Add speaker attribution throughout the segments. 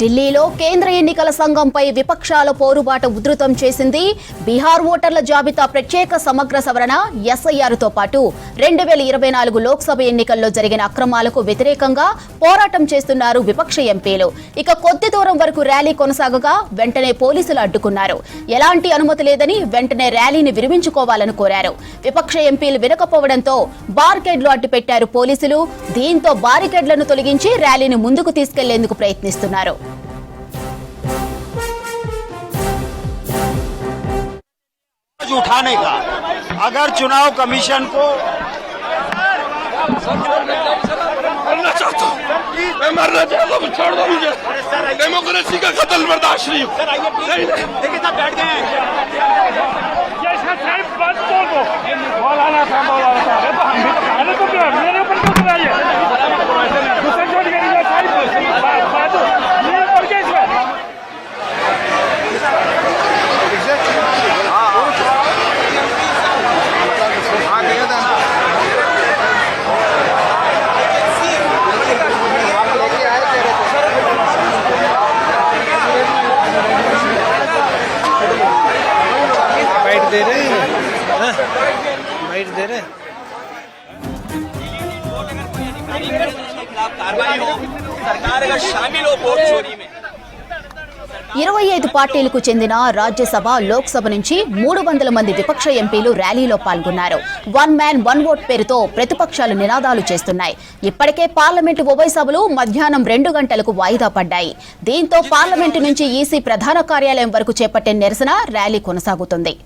Speaker 1: ఢిల్లీలో కేంద్ర ఎన్నికల సంఘంపై విపక్షాల పోరుబాట ఉధృతం చేసింది. బీహార్ ఓటర్ల జాబితా ప్రత్యేక సమగ్ర సవరణ ఎస్ఐఆర్తో పాటు 2024 లోక్సభ ఎన్నికల్లో జరిగిన అక్రమాలకు వ్యతిరేకంగా పోరాటం చేస్తున్నారు విపక్ష ఎంపీలు. ఇక కొద్ది దూరం వరకు ర్యాలీ కొనసాగగా వెంటనే పోలీసులు అడ్డుకున్నారు. ఎలాంటి అనుమతి లేదని వెంటనే ర్యాలీని విరమించుకోవాలని కోరారు. విపక్ష ఎంపీలు వినకపోవడంతో బారికేడ్లు అడ్డుపెట్టారు పోలీసులు. దీంతో బారికేడ్లను తొలగించి ర్యాలీని ముందుకు తీసుకెళ్లేందుకు ప్రయత్నిస్తున్నారు.
Speaker 2: उठाने का अगर चुनाव कमीशन को
Speaker 3: मरना चाहता हूँ, मैं मरना चाहता हूँ, छोड़ दो मुझे। डेमोक्रेसी का कत्ल बर्दाश्त नहीं हो।
Speaker 2: देखिए सब बैठ गए हैं।
Speaker 3: बात बोल दो, मौलाना था अरे तो हम भी तो कहने तो क्या मेरे ऊपर क्यों कराइए दूसरे छोड़ के नहीं बात मेरे ऊपर क्या इसमें
Speaker 4: दे रहे हैं, बाइट दे रहे हैं।
Speaker 5: कार्रवाई हो, सरकार अगर शामिल हो वोट चोरी में
Speaker 1: 25 పార్టీలకు చెందిన రాజ్యసభ, లోక్సభ నుంచి 300 మంది విపక్ష ఎంపీలు ర్యాలీలో పాల్గొన్నారు. వన్ మ్యాన్ వన్ ఓట్ పేరుతో ప్రతిపక్షాలు నినాదాలు చేస్తున్నాయి. ఇప్పటికే పార్లమెంటు ఉభయ సభలు మధ్యాహ్నం 2 గంటలకు వాయిదా పడ్డాయి. దీంతో పార్లమెంటు నుంచి ఈసీ ప్రధాన కార్యాలయం వరకు చేపట్టే నిరసన ర్యాలీ కొనసాగుతుంది.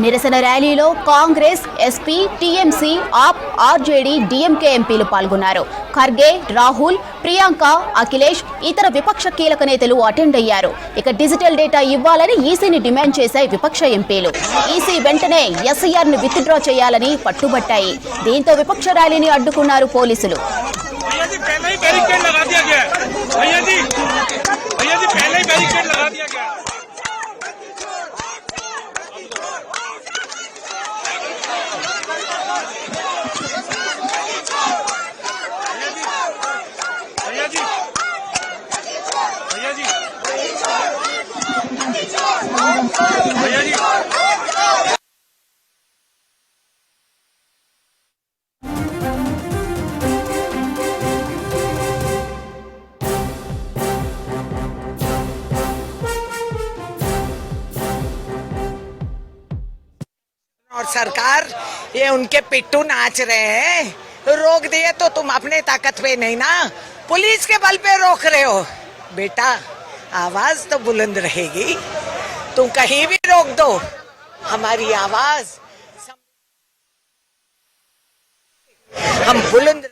Speaker 1: నిరసన ర్యాలీలో కాంగ్రెస్, ఎస్పీ, టీఎంసీ, ఆప్, ఆర్జేడీ, డీఎంకే ఎంపీలు పాల్గొన్నారు. ఖర్గే, రాహుల్, ప్రియాంక, అఖిలేష్, ఇతర విపక్ష కీలక నేతలు అటెండ్ అయ్యారు. ఇక డిజిటల్ డేటా ఇవ్వాలని ఈసీని డిమాండ్ చేశాయి విపక్ష ఎంపీలు. ఈసీ వెంటనే ఎస్ఐఆర్ ను విత్డ్రా చేయాలని పట్టుబట్టాయి. దీంతో విపక్ష ర్యాలీని అడ్డుకున్నారు పోలీసులు.
Speaker 6: और सरकार ये उनके पिट्टू नाच रहे हैं, रोक दिए तो तुम अपने ताकत पे नहीं ना, पुलिस के बल पे रोक रहे हो। बेटा आवाज तो बुलंद रहेगी, तुम कहीं भी रोक दो, हमारी आवाज हम बुलंद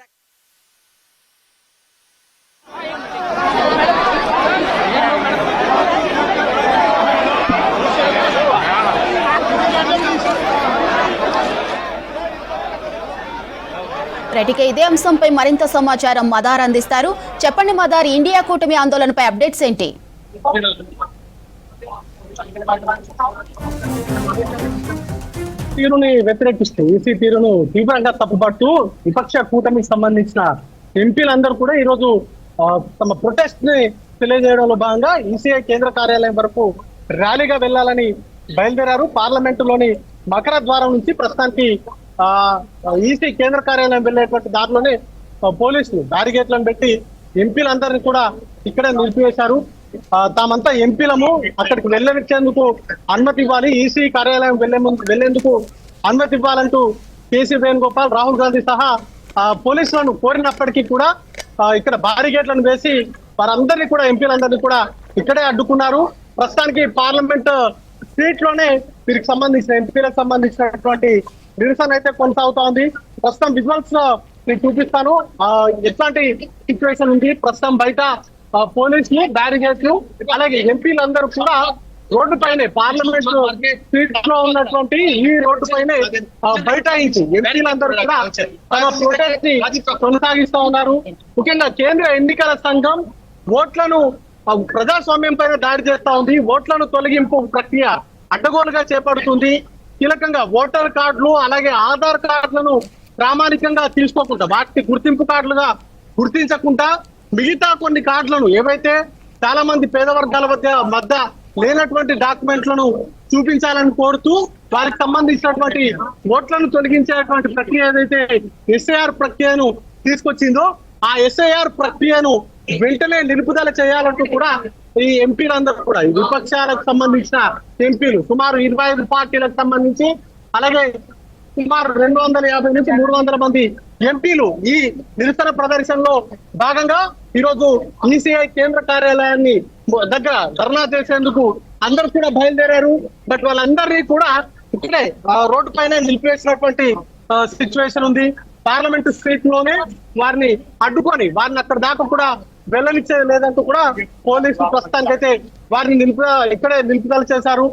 Speaker 1: ఇక ఇదే అంశంపై మరింత సమాచారం మదార్ అందిస్తారు. చెప్పండి మదార్, ఇండియా కూటమి ఆందోళనపై అప్డేట్స్ ఏంటి?
Speaker 4: తీరుని వ్యతిరేకిస్తూ ఈసీ తీరును తీవ్రంగా తప్పుపడుతూ విపక్ష కూటమికి సంబంధించిన ఎంపీలందరూ కూడా ఈరోజు తమ ప్రొటెస్ట్ ని తెలియజేయడంలో భాగంగా ఈసీఐ కేంద్ర కార్యాలయం వరకు ర్యాలీగా వెళ్లాలని బయలుదేరారు. పార్లమెంటులోని మకర ద్వారం నుంచి ప్రస్తుతానికి ఈసీ కేంద్ర కార్యాలయం వెళ్లేటువంటి దారిలోనే పోలీసులు బ్యారిగేట్లను పెట్టి ఎంపీలందరినీ కూడా ఇక్కడే నిలిపివేశారు. తామంతా ఎంపీలము, అక్కడికి వెళ్ళనిచ్చేందుకు అనుమతి ఇవ్వాలి, ఈసీ కార్యాలయం వెళ్లేందుకు అనుమతి ఇవ్వాలంటూ కేసీ వేణుగోపాల్, రాహుల్ గాంధీ సహా పోలీసులను కోరినప్పటికీ కూడా ఇక్కడ బ్యారిగేట్లను వేసి వారందరినీ కూడా ఎంపీలందరినీ కూడా ఇక్కడే అడ్డుకున్నారు. ప్రస్తుతానికి పార్లమెంట్ స్ట్రీట్ లోనే వీరికి సంబంధించిన ఎంపీలకు సంబంధించినటువంటి నిరసన అయితే కొనసాగుతా ఉంది. ప్రస్తుతం విజువల్స్ మీకు చూపిస్తాను ఎట్లాంటి సిచ్యువేషన్ ఉంది. ప్రస్తుతం బయట పోలీసులు బ్యారిగేడ్లు అలాగే ఎంపీలందరూ కూడా రోడ్డు పైనే పార్లమెంట్ సీట్ లో ఉన్నటువంటి ఈ రోడ్డు పైనే బైఠాయించి ఎంపీలందరూ కూడా తమ ప్రొటెస్ట్ ని కొనసాగిస్తా ఉన్నారు. ముఖ్యంగా కేంద్ర ఎన్నికల సంఘం ఓట్లను ప్రజాస్వామ్యం పైన దాడి చేస్తా ఉంది. ఓట్లను తొలగింపు ప్రక్రియ అడ్డగోలుగా చేపడుతుంది. కీలకంగా ఓటర్ కార్డులు అలాగే ఆధార్ కార్డులను ప్రామాణికంగా తీసుకోకుండా వాటిని గుర్తింపు కార్డులుగా గుర్తించకుండా మిగతా కొన్ని కార్డులను ఏవైతే చాలా మంది పేద వర్గాల మధ్య లేనటువంటి డాక్యుమెంట్లను చూపించాలని కోరుతూ వారికి సంబంధించినటువంటి ఓట్లను తొలగించేటువంటి ప్రక్రియ ఏదైతే ఎస్ఐఆర్ ప్రక్రియను తీసుకొచ్చిందో ఆ ఎస్ఐఆర్ ప్రక్రియను వెంటనే నిలుపుదల చేయాలంటూ కూడా ఈ ఎంపీలందరూ కూడా ఈ విపక్షాలకు సంబంధించిన ఎంపీలు సుమారు 25 పార్టీలకు సంబంధించి అలాగే సుమారు 250 నుంచి 300 మంది ఎంపీలు ఈ నిరసన ప్రదర్శనలో భాగంగా ఈరోజు ఈసీఐ కేంద్ర కార్యాలయాన్ని దగ్గర ధర్నా చేసేందుకు అందరూ కూడా బయలుదేరారు. బట్ వాళ్ళందరినీ కూడా ఇక్కడే రోడ్డు పైన నిలిపేసినటువంటి సిచ్యువేషన్ ఉంది. పార్లమెంట్ స్ట్రీట్ లోనే వారిని అడ్డుకొని వారిని అక్కడ దాకా కూడా వెళ్ళనిచ్చేది లేదంటూ కూడా పోలీసులు ప్రస్తుతానికైతే వారిని ఇక్కడే నిలుపుదల చేశారు.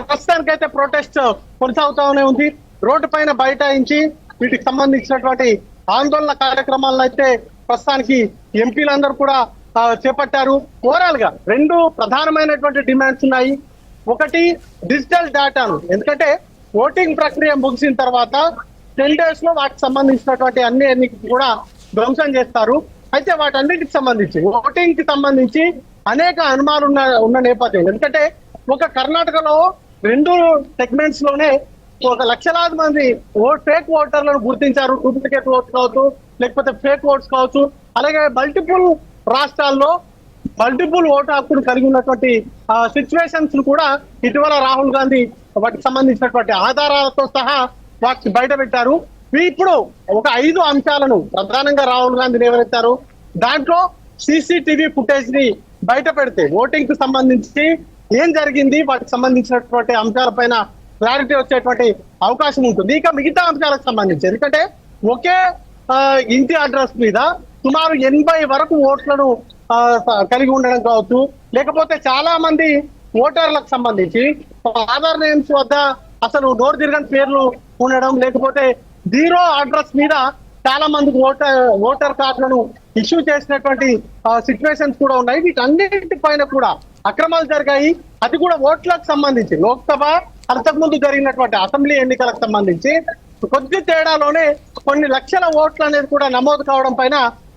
Speaker 4: ప్రస్తుతానికైతే ప్రొటెస్ట్ కొనసాగుతూనే ఉంది. రోడ్డు పైన బైఠాయించి వీటికి సంబంధించినటువంటి ఆందోళన కార్యక్రమాలను అయితే ప్రస్తుతానికి ఎంపీలందరూ కూడా చేపట్టారు. ఓవరాల్ గా 2 ప్రధానమైనటువంటి డిమాండ్స్ ఉన్నాయి. ఒకటి డిజిటల్ డేటాను, ఎందుకంటే ఓటింగ్ ప్రక్రియ ముగిసిన తర్వాత 10 days లో వాటికి సంబంధించినటువంటి అన్ని కూడా ధ్వంసం చేస్తారు. అయితే వాటన్నిటికి సంబంధించి ఓటింగ్ కి సంబంధించి అనేక అనుమానాలు ఉన్న నేపథ్యం, ఎందుకంటే ఒక కర్ణాటకలో 2 సెగ్మెంట్స్ లోనే 1 లక్షలాది మంది ఫేక్ ఓటర్లను గుర్తించారు. డూప్లికేట్ ఓట్స్ కావచ్చు లేకపోతే ఫేక్ ఓట్స్ కావచ్చు. అలాగే మల్టిపుల్ రాష్ట్రాల్లో మల్టిపుల్ ఓటు హక్కును కలిగి ఉన్నటువంటి సిచ్యువేషన్స్ కూడా ఇటీవల రాహుల్ గాంధీ వాటికి సంబంధించినటువంటి ఆధారాలతో సహా వాటిని బయట పెట్టారు. ఇప్పుడు ఒక 5 అంశాలను ప్రధానంగా రాహుల్ గాంధీ లేవనెత్తారు. దాంట్లో సీసీటీవీ ఫుటేజ్ ని బయట పెడితే ఓటింగ్ కు సంబంధించి ఏం జరిగింది వాటికి సంబంధించినటువంటి అంశాలపైన క్లారిటీ వచ్చేటువంటి అవకాశం ఉంటుంది. ఇక మిగతా అంశాలకు సంబంధించి ఎందుకంటే ఒకే ఇంటి అడ్రస్ మీద సుమారు 80 వరకు ఓట్లను కలిగి ఉండడం కావచ్చు, లేకపోతే చాలా మంది ఓటర్లకు సంబంధించి ఆధార్ నేమ్స్ వద్ద అసలు నోరు తిరగని పేర్లు ఉండడం, లేకపోతే 0 అడ్రస్ మీద చాలా మందికి ఓటర్ కార్డులను ఇష్యూ చేసినటువంటి సిచ్యువేషన్స్ కూడా ఉన్నాయి. వీటన్నిటి పైన కూడా అక్రమాలు జరిగాయి. అది కూడా ఓట్లకు సంబంధించి లోక్సభ అంతకుముందు జరిగినటువంటి అసెంబ్లీ ఎన్నికలకు సంబంధించి కొద్ది తేడాలోనే కొన్ని లక్షల ఓట్లు అనేది కూడా నమోదు కావడం పైన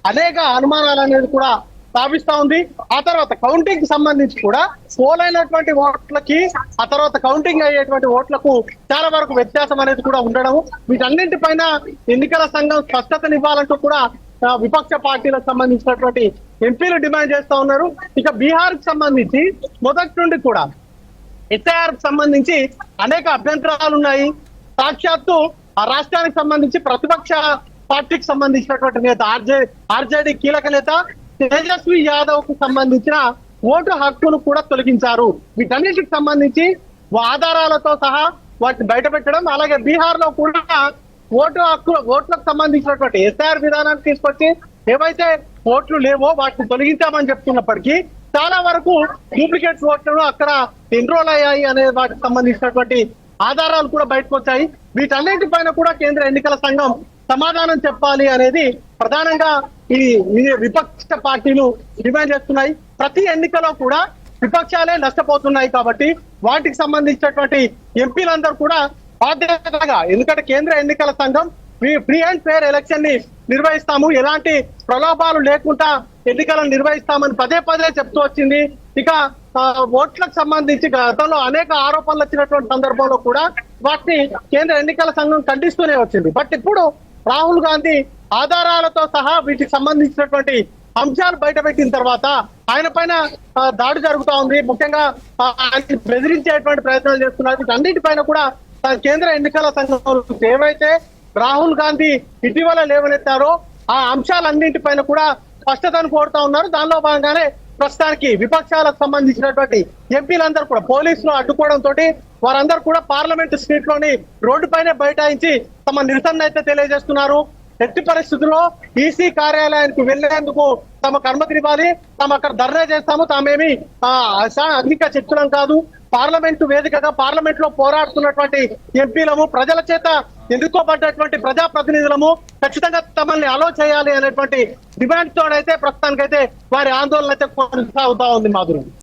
Speaker 4: అనేక అనుమానాలు అనేది కూడా స్థాపిస్తా ఉంది. ఆ తర్వాత కౌంటింగ్ కి సంబంధించి కూడా పోలైనటువంటి ఓట్లకి ఆ తర్వాత కౌంటింగ్ అయ్యేటువంటి ఓట్లకు చాలా వరకు వ్యత్యాసం అనేది కూడా ఉండడం, వీటన్నింటిపైన ఎన్నికల సంఘం స్పష్టతనివ్వాలంటూ కూడా విపక్ష పార్టీలకు సంబంధించినటువంటి ఎంపీలు డిమాండ్ చేస్తా ఉన్నారు. ఇక బీహార్ కి సంబంధించి మొదటి నుండి కూడా ఎస్ఐఆర్ కి సంబంధించి అనేక అభ్యంతరాలు ఉన్నాయి. సాక్షాత్తు ఆ రాష్ట్రానికి సంబంధించి ప్రతిపక్ష పార్టీకి సంబంధించినటువంటి నేత ఆర్జేడీ కీలక నేత తేజస్వి యాదవ్ కు సంబంధించిన ఓటు హక్కును కూడా తొలగించారు. వీటన్నిటికి సంబంధించి ఆధారాలతో సహా వాటిని బయట పెట్టడం, అలాగే బీహార్ లో కూడా ఓట్లకు సంబంధించినటువంటి ఎస్ఐఆర్ విధానాన్ని తీసుకొచ్చి ఏవైతే ఓట్లు లేవో వాటిని తొలగించామని చెప్తున్నప్పటికీ చాలా వరకు డూప్లికేట్ ఓట్లను అక్కడ ఎన్రోల్ అయ్యాయి అనే వాటికి సంబంధించినటువంటి ఆధారాలు కూడా బయటకు వచ్చాయి. వీటన్నిటిపైన కూడా కేంద్ర ఎన్నికల సంఘం సమాధానం చెప్పాలి అనేది ప్రధానంగా ఈ విపక్ష పార్టీలు డిమాండ్ చేస్తున్నాయి. ప్రతి ఎన్నికలో కూడా విపక్షాలే నష్టపోతున్నాయి కాబట్టి వాటికి సంబంధించినటువంటి ఎంపీలందరూ కూడా బాధ్యతగా, ఎందుకంటే కేంద్ర ఎన్నికల సంఘం ఫ్రీ అండ్ ఫెయిర్ ఎలక్షన్ ని నిర్వహిస్తాము, ఎలాంటి ప్రలోభాలు లేకుండా ఎన్నికలను నిర్వహిస్తామని పదే చెప్తూ వచ్చింది. ఇక ఓట్లకు సంబంధించి గతంలో అనేక ఆరోపణలు వచ్చినటువంటి సందర్భంలో కూడా వాటిని కేంద్ర ఎన్నికల సంఘం ఖండిస్తూనే వచ్చింది. బట్ ఇప్పుడు రాహుల్ గాంధీ ఆధారాలతో సహా వీటికి సంబంధించినటువంటి అంశాలు బయటపెట్టిన తర్వాత ఆయన పైన దాడి జరుగుతూ ఉంది. ముఖ్యంగా ఆయన బెదిరించేటువంటి ప్రయత్నాలు చేస్తున్నారు. వీటన్నిటిపైన కూడా కేంద్ర ఎన్నికల సంఘం ఏవైతే రాహుల్ గాంధీ ఇటీవల లేవనెత్తారో ఆ అంశాలన్నింటిపైన కూడా స్పష్టతను కోరుతా ఉన్నారు. దానిలో భాగంగానే ప్రస్తుతానికి విపక్షాలకు సంబంధించినటువంటి ఎంపీలందరూ కూడా పోలీసులు అడ్డుకోవడంతో వారందరూ కూడా పార్లమెంట్ స్ట్రీట్ లోని రోడ్డు పైన బైఠాయించి తమ నిరసన అయితే తెలియజేస్తున్నారు. ఎట్టి పరిస్థితుల్లో ఈసీ కార్యాలయానికి వెళ్లేందుకు తమకు అనుమతినివ్వాలి. తాము అక్కడ ధర్నా చేస్తాము. తామేమి అధిక చర్చలం కాదు. పార్లమెంటు వేదికగా పార్లమెంట్ లో పోరాడుతున్నటువంటి ఎంపీలము, ప్రజల చేత ఎన్నుకోబడ్డటువంటి ప్రజాప్రతినిధులము ఖచ్చితంగా తమల్ని అలో చేయాలి అనేటువంటి డిమాండ్ తోడైతే ప్రస్తుతానికైతే వారి ఆందోళన అయితే కొనసాగుతా ఉంది. మాధురి.